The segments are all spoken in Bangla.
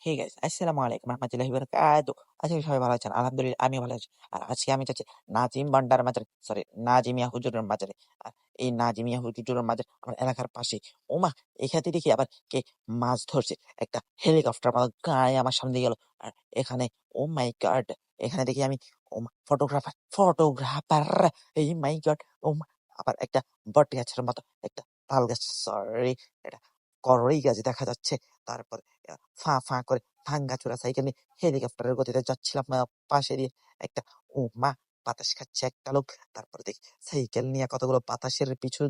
হে গাইস, আসসালামু আলাইকুম রহমতুল্লাহি বারাকাতু। আশা করি সবাই ভালো আছেন। আলহামদুলিল্লাহ আমিও ভালো আছি। আর আজকে আমি চাচ্ছি নাজিম বান্ডার মাজারে, সরি নাজিমিয়া হুজুরের মাজারে। আর এই নাজিমিয়া হুজুরের মাজার আমার এলাকার পাশে। ওমা, এখানে দেখি আবার কে মাছ ধরছে। একটা হেলিকপ্টার আমার গায়ে আমার সামনে দিয়ে গেল। আর এখানে ও মাই গড, এখানে দেখি আমি ফটোগ্রাফার ফটোগ্রাফার এই মাই গড। আবার একটা বট গাছের মতো একটা তাল গাছ, সরি এটা করই গাছ দেখা যাচ্ছে। তারপর ফা ফা করে ভাঙ্গাচোরা সাইকেল নিয়ে হেলিকপ্টারের গতিতে যাচ্ছিলাম পাশে দিয়ে একটা মা বাতাস খাচ্ছে একটা লোক। তারপরে দেখি সাইকেল নিয়ে কতগুলো বাতাসের পিছু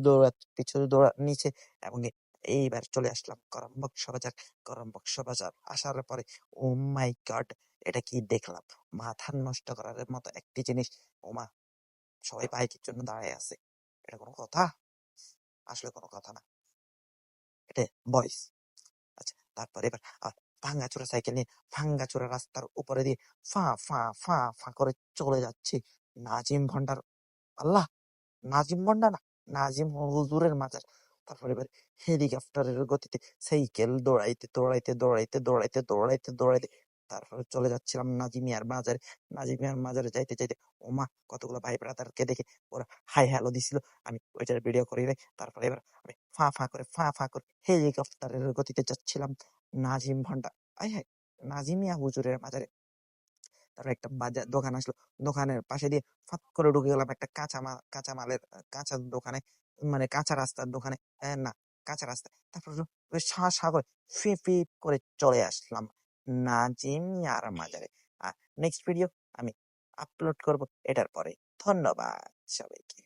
দৌড়া নিচে। এবং এইবার চলে আসলাম করমবক্স বাজার। করমবক্স বাজার আসার পরে ও মাই গড, এটা কি দেখলাম! মাথা নষ্ট করার মতো একটি জিনিস। ওমা, সবাই বাইকের জন্য দাঁড়ায় আছে। এটা কোনো কথা? আসলে কোনো কথা না, এটা বয়স। আচ্ছা, তারপরে এবার ভাঙ্গাচোরা সাইকেল নিয়ে ভাঙ্গাচোরা রাস্তার উপরে দিয়ে ফা ফা ফা ফা করে চলে যাচ্ছে নাজিম ভন্ডার। আল্লাহ, নাজিম ভন্ডা না, নাজিম হুজুরের মাজার। তারপরে এবার হেলিকপ্টারের গতিতে সাইকেল দৌড়াইতে দৌড়াইতে দৌড়াইতে দৌড়াইতে দৌড়াইতে দৌড়াইতে তারপরে চলে যাচ্ছিলাম নাজিমিয়ার মাজারে। নাজিমিয়ার মাজারে যাইতে যাইতে ওমা, কতগুলো ভাই ব্রাদারকে দেখে ওরা হাই হ্যালো দিছিল। আমি ওইটার ভিডিও করি নাই। তারপরে এবার আমি ফা ফা করে হেলিকপ্টারের গতিতে যাচ্ছিলাম নাজিম ভন্ডা। আই হাই, নাজিমিয়া হুজুরের মাজারে। তারপর একটা বাজার দোকান আসলো, দোকানের পাশে দিয়ে ফাত করে ঢুকে গেলাম একটা কাঁচা মালের কাঁচা দোকানে, মানে কাঁচা রাস্তার দোকানে। না, কাঁচা রাস্তায়। তারপর সা সা করে ফি ফি করে চলে আসলাম নাজিম আর মাজারে। আর নেক্সট ভিডিও আমি আপলোড করব এটার পরে। ধন্যবাদ সবাইকে।